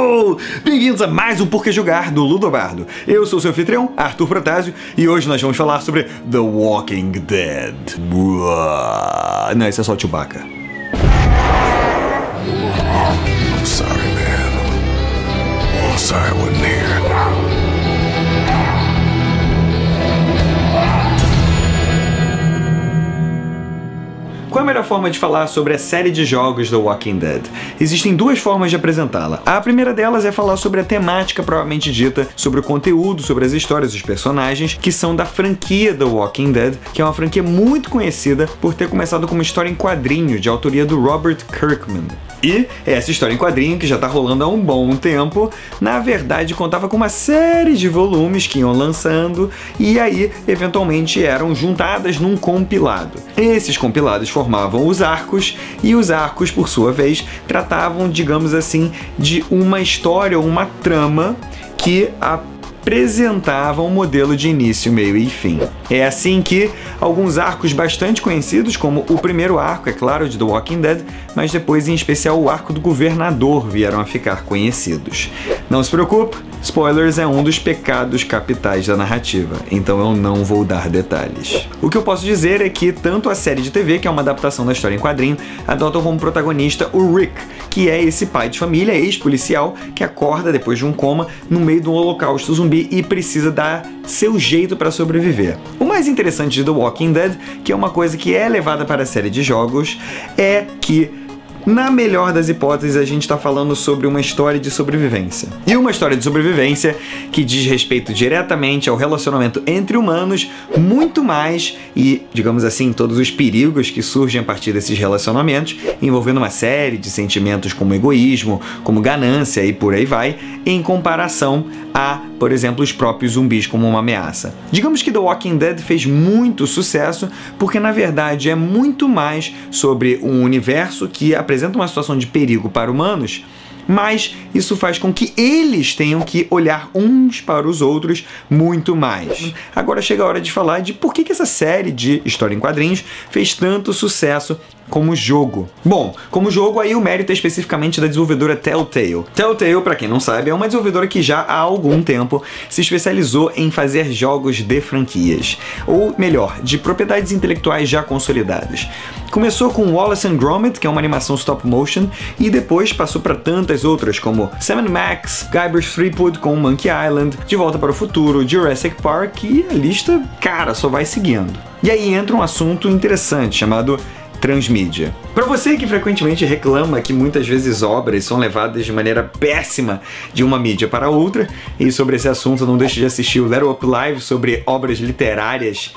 Hello! Bem-vindos a mais um Por Que Jogar do Ludobardo. Eu sou o seu anfitrião, Arthur Protásio, e hoje nós vamos falar sobre The Walking Dead. Não, esse é só o Chewbacca. I'm sorry, man. I'm sorry I wasn't here. Qual é a melhor forma de falar sobre a série de jogos The Walking Dead? Existem duas formas de apresentá-la. A primeira delas é falar sobre a temática propriamente dita, sobre o conteúdo, sobre as histórias dos personagens, que são da franquia The Walking Dead, que é uma franquia muito conhecida por ter começado como história em quadrinho, de autoria do Robert Kirkman. E essa história em quadrinho, que já tá rolando há um bom tempo, na verdade contava com uma série de volumes que iam lançando e aí, eventualmente, eram juntadas num compilado. Esses compilados formavam os arcos e os arcos, por sua vez, tratavam, digamos assim, de uma história ou uma trama que apresentava um modelo de início, meio e fim. É assim que alguns arcos bastante conhecidos, como o primeiro arco, é claro, de The Walking Dead, mas depois, em especial, o arco do governador vieram a ficar conhecidos. Não se preocupe, spoilers é um dos pecados capitais da narrativa, então eu não vou dar detalhes. O que eu posso dizer é que tanto a série de TV, que é uma adaptação da história em quadrinho, adotam como protagonista o Rick, que é esse pai de família, ex-policial, que acorda depois de um coma no meio de um holocausto zumbi e precisa dar seu jeito para sobreviver. O mais interessante de The Walking Dead, que é uma coisa que é levada para a série de jogos, é que, na melhor das hipóteses, a gente está falando sobre uma história de sobrevivência. E uma história de sobrevivência que diz respeito diretamente ao relacionamento entre humanos, muito mais, e, digamos assim, todos os perigos que surgem a partir desses relacionamentos, envolvendo uma série de sentimentos como egoísmo, como ganância e por aí vai, em comparação a, por exemplo, os próprios zumbis como uma ameaça. Digamos que The Walking Dead fez muito sucesso porque, na verdade, é muito mais sobre um universo que apresenta uma situação de perigo para humanos, mas isso faz com que eles tenham que olhar uns para os outros muito mais. Agora chega a hora de falar de por que essa série de história em quadrinhos fez tanto sucesso como jogo. Bom, como jogo, aí o mérito é especificamente da desenvolvedora Telltale. Telltale, para quem não sabe, é uma desenvolvedora que já há algum tempo se especializou em fazer jogos de franquias, ou melhor, de propriedades intelectuais já consolidadas. Começou com Wallace and Gromit, que é uma animação stop motion, e depois passou para tantas outras como Sam & Max, Guybrush Threepwood com Monkey Island, De Volta para o Futuro, Jurassic Park, e a lista, cara, só vai seguindo. E aí entra um assunto interessante chamado transmídia. Para você que frequentemente reclama que muitas vezes obras são levadas de maneira péssima de uma mídia para outra, e sobre esse assunto não deixe de assistir o Level Up Live sobre obras literárias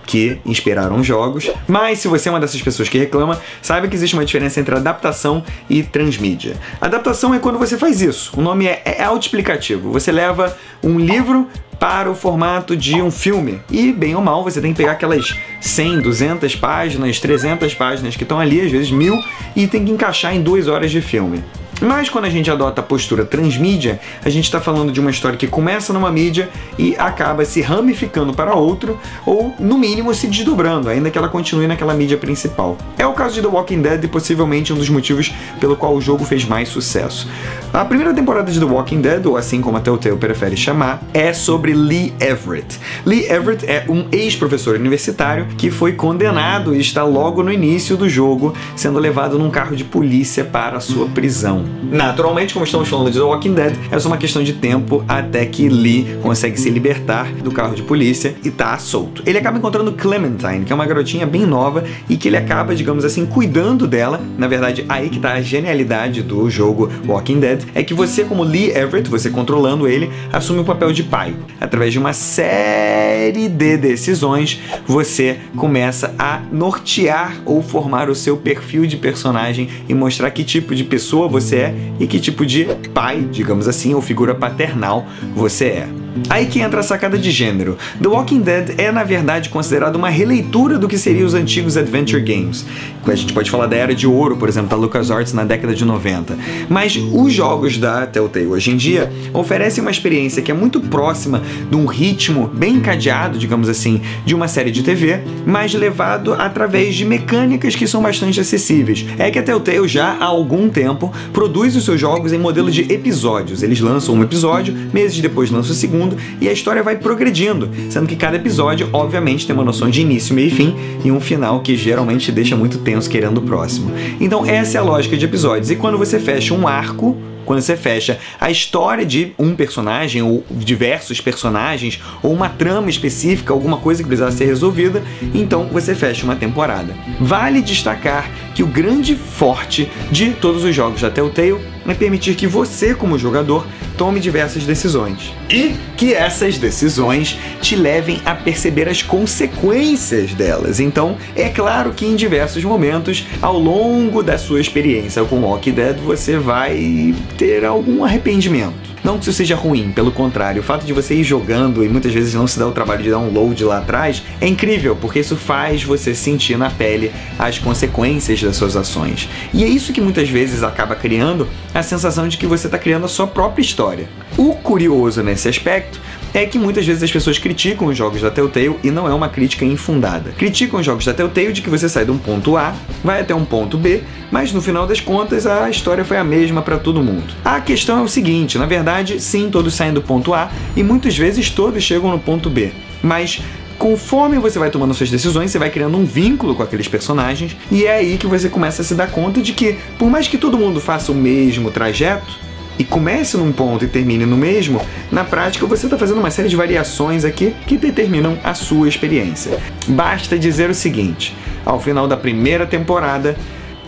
que inspiraram jogos, mas se você é uma dessas pessoas que reclama, saiba que existe uma diferença entre adaptação e transmídia. Adaptação é quando você faz isso, o nome é autoexplicativo, você leva um livro para o formato de um filme, e bem ou mal você tem que pegar aquelas 100, 200 páginas, 300 páginas que estão ali, às vezes 1000, e tem que encaixar em 2 horas de filme. Mas quando a gente adota a postura transmídia, a gente está falando de uma história que começa numa mídia e acaba se ramificando para outra, ou no mínimo se desdobrando, ainda que ela continue naquela mídia principal. É o caso de The Walking Dead e possivelmente um dos motivos pelo qual o jogo fez mais sucesso. A primeira temporada de The Walking Dead, ou assim como a Telltale prefere chamar, é sobre Lee Everett. Lee Everett é um ex-professor universitário que foi condenado e está logo no início do jogo sendo levado num carro de polícia para a sua prisão. Naturalmente, como estamos falando de The Walking Dead, é só uma questão de tempo até que Lee consegue se libertar do carro de polícia e tá solto. Ele acaba encontrando Clementine, que é uma garotinha bem nova e que ele acaba, digamos assim, cuidando dela. Na verdade, aí que tá a genialidade do jogo Walking Dead, é que você, como Lee Everett, você controlando ele, assume o papel de pai. Através de uma série de decisões, você começa a nortear ou formar o seu perfil de personagem e mostrar que tipo de pessoa você é e que tipo de pai, digamos assim, ou figura paternal você é. Aí que entra a sacada de gênero. The Walking Dead é, na verdade, considerado uma releitura do que seriam os antigos Adventure Games. A gente pode falar da Era de Ouro, por exemplo, da LucasArts na década de 90. Mas os jogos da Telltale hoje em dia oferecem uma experiência que é muito próxima de um ritmo bem encadeado, digamos assim, de uma série de TV, mas levado através de mecânicas que são bastante acessíveis. É que a Telltale já há algum tempo produz os seus jogos em modelo de episódios. Eles lançam um episódio, meses depois lançam o segundo, e a história vai progredindo, sendo que cada episódio, obviamente, tem uma noção de início, meio e fim, e um final que geralmente deixa muito tenso querendo o próximo. Então essa é a lógica de episódios, e quando você fecha um arco, quando você fecha a história de um personagem, ou diversos personagens, ou uma trama específica, alguma coisa que precisava ser resolvida, então você fecha uma temporada. Vale destacar que o grande forte de todos os jogos da Telltale é permitir que você, como jogador, tome diversas decisões. E que essas decisões te levem a perceber as consequências delas. Então, é claro que em diversos momentos, ao longo da sua experiência com Walking Dead, você vai ter algum arrependimento. Não que isso seja ruim, pelo contrário, o fato de você ir jogando e muitas vezes não se dar o trabalho de dar um load lá atrás é incrível, porque isso faz você sentir na pele as consequências das suas ações. E é isso que muitas vezes acaba criando a sensação de que você está criando a sua própria história. O curioso nesse aspecto é que muitas vezes as pessoas criticam os jogos da Telltale e não é uma crítica infundada. Criticam os jogos da Telltale de que você sai de um ponto A, vai até um ponto B, mas no final das contas a história foi a mesma para todo mundo. A questão é o seguinte, na verdade, sim, todos saem do ponto A e muitas vezes todos chegam no ponto B, mas conforme você vai tomando suas decisões, você vai criando um vínculo com aqueles personagens e é aí que você começa a se dar conta de que, por mais que todo mundo faça o mesmo trajeto, e comece num ponto e termine no mesmo, na prática você está fazendo uma série de variações aqui que determinam a sua experiência. Basta dizer o seguinte, ao final da primeira temporada,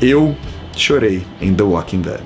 eu chorei em The Walking Dead.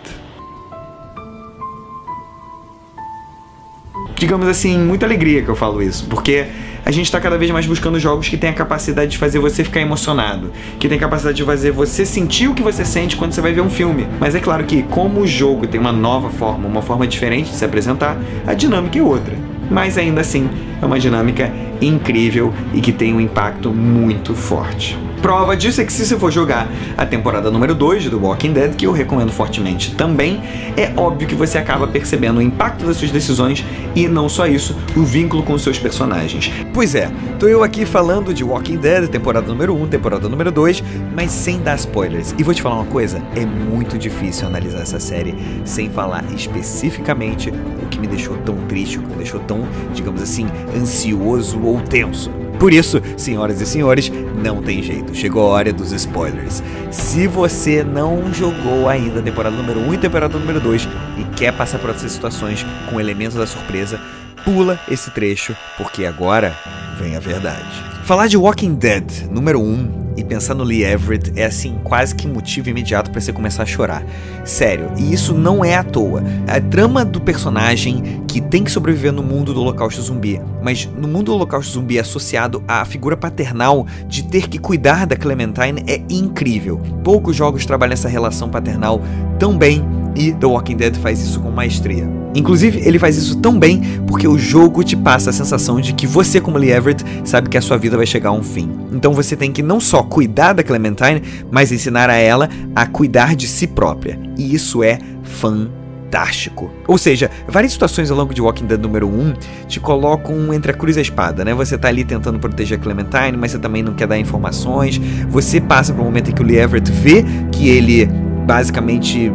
Digamos assim, muita alegria que eu falo isso, porque a gente está cada vez mais buscando jogos que têm a capacidade de fazer você ficar emocionado, que tem a capacidade de fazer você sentir o que você sente quando você vai ver um filme. Mas é claro que, como o jogo tem uma nova forma, uma forma diferente de se apresentar, a dinâmica é outra. Mas ainda assim, é uma dinâmica incrível e que tem um impacto muito forte. Prova disso é que se você for jogar a temporada número 2 de The Walking Dead, que eu recomendo fortemente também, é óbvio que você acaba percebendo o impacto das suas decisões e não só isso, o vínculo com os seus personagens. Pois é, tô eu aqui falando de Walking Dead, temporada número 1, temporada número 2, mas sem dar spoilers. E vou te falar uma coisa, é muito difícil analisar essa série sem falar especificamente o que me deixou tão triste, o que me deixou tão, digamos assim, ansioso ou tenso. Por isso, senhoras e senhores, não tem jeito, chegou a hora dos spoilers. Se você não jogou ainda a temporada número 1 e temporada número 2 e quer passar por essas situações com elementos da surpresa, pula esse trecho, porque agora vem a verdade. Falar de Walking Dead número 1 e pensar no Lee Everett é assim, quase que motivo imediato pra você começar a chorar. Sério, e isso não é à toa. A trama do personagem que tem que sobreviver no mundo do Holocausto Zumbi, mas no mundo do Holocausto Zumbi associado à figura paternal de ter que cuidar da Clementine é incrível. Poucos jogos trabalham essa relação paternal tão bem e The Walking Dead faz isso com maestria. Inclusive, ele faz isso tão bem porque o jogo te passa a sensação de que você, como Lee Everett, sabe que a sua vida vai chegar a um fim. Então você tem que não só cuidar da Clementine, mas ensinar a ela a cuidar de si própria. E isso é fantástico. Ou seja, várias situações ao longo de Walking Dead número 1 te colocam entre a cruz e a espada, né? Você tá ali tentando proteger a Clementine, mas você também não quer dar informações. Você passa por um momento em que o Lee Everett vê que ele basicamente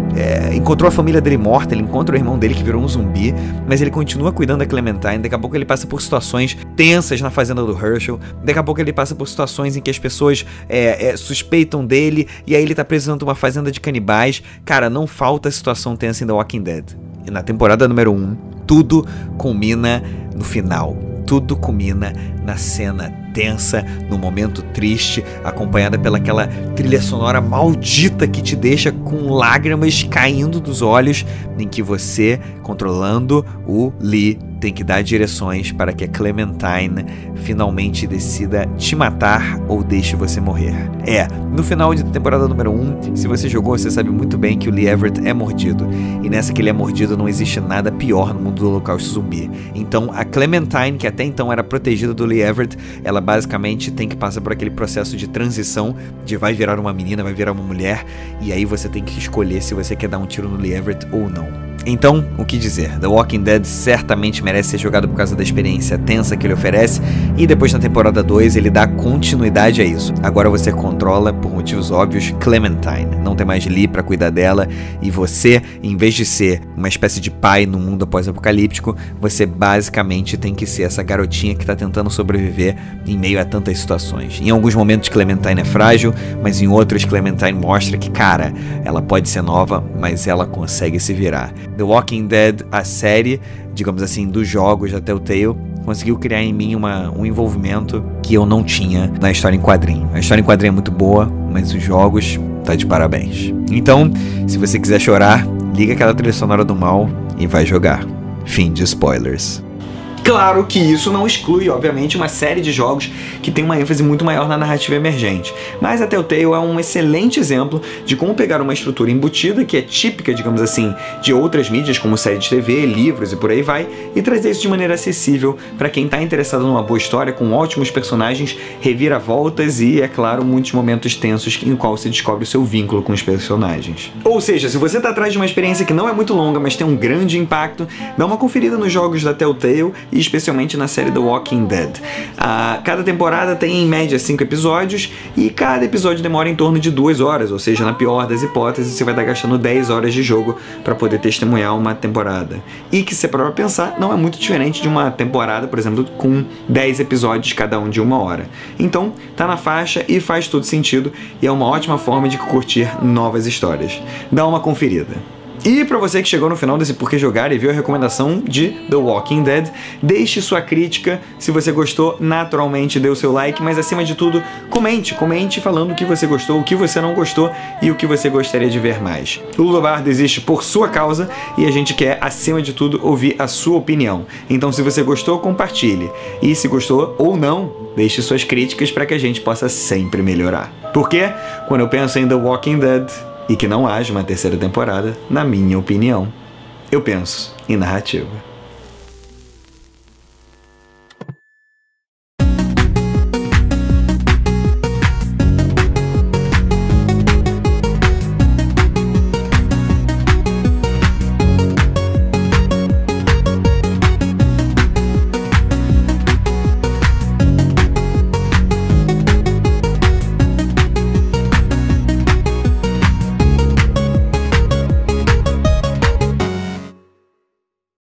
encontrou a família dele morta, ele encontra o irmão dele que virou um zumbi, mas ele continua cuidando da Clementine. Daqui a pouco ele passa por situações tensas na fazenda do Herschel, daqui a pouco ele passa por situações em que as pessoas suspeitam dele, e aí ele tá preso dentro de uma fazenda de canibais. Cara, não falta situação tensa em The Walking Dead. E na temporada número 1, tudo culmina no final. Tudo culmina na cena tensa, no momento triste, acompanhada pelaquela trilha sonora maldita que te deixa com lágrimas caindo dos olhos, em que você, controlando o Lee, tem que dar direções para que a Clementine finalmente decida te matar ou deixe você morrer. No final da temporada número 1, se você jogou, você sabe muito bem que o Lee Everett é mordido. E nessa que ele é mordido não existe nada pior no mundo do Holocausto Zumbi. Então a Clementine, que até então era protegida do Lee Everett, ela basicamente tem que passar por aquele processo de transição, de vai virar uma menina, vai virar uma mulher, e aí você tem que escolher se você quer dar um tiro no Lee Everett ou não. Então, o que dizer? The Walking Dead certamente merece ser jogado por causa da experiência tensa que ele oferece, e depois na temporada 2 ele dá continuidade a isso. Agora você controla, por motivos óbvios, Clementine. Não tem mais Lee pra cuidar dela, e você, em vez de ser uma espécie de pai no mundo pós-apocalíptico, você basicamente tem que ser essa garotinha que tá tentando sobreviver em meio a tantas situações. Em alguns momentos Clementine é frágil, mas em outros Clementine mostra que, cara, ela pode ser nova, mas ela consegue se virar. The Walking Dead, a série, digamos assim, dos jogos da Telltale, conseguiu criar em mim um envolvimento que eu não tinha na história em quadrinho. A história em quadrinho é muito boa, mas os jogos tá de parabéns. Então, se você quiser chorar, liga aquela trilha sonora do mal e vai jogar. Fim de spoilers. Claro que isso não exclui, obviamente, uma série de jogos que tem uma ênfase muito maior na narrativa emergente. Mas a Telltale é um excelente exemplo de como pegar uma estrutura embutida, que é típica, digamos assim, de outras mídias, como série de TV, livros e por aí vai, e trazer isso de maneira acessível para quem está interessado numa boa história, com ótimos personagens, reviravoltas e, é claro, muitos momentos tensos em qual se descobre o seu vínculo com os personagens. Ou seja, se você está atrás de uma experiência que não é muito longa, mas tem um grande impacto, dá uma conferida nos jogos da Telltale, e especialmente na série The Walking Dead. Cada temporada tem em média 5 episódios e cada episódio demora em torno de 2 horas, ou seja, na pior das hipóteses, você vai estar gastando 10 horas de jogo para poder testemunhar uma temporada. E que, se para pensar, não é muito diferente de uma temporada, por exemplo, com 10 episódios cada um de 1 hora. Então, tá na faixa e faz todo sentido, e é uma ótima forma de curtir novas histórias. Dá uma conferida. E para você que chegou no final desse Por Que Jogar e viu a recomendação de The Walking Dead, deixe sua crítica. Se você gostou, naturalmente dê o seu like, mas acima de tudo, comente falando o que você gostou, o que você não gostou e o que você gostaria de ver mais. O Lula Bardo existe por sua causa e a gente quer, acima de tudo, ouvir a sua opinião. Então, se você gostou, compartilhe. E se gostou ou não, deixe suas críticas para que a gente possa sempre melhorar. Porque, quando eu penso em The Walking Dead, e que não haja uma terceira temporada, na minha opinião, eu penso em narrativa.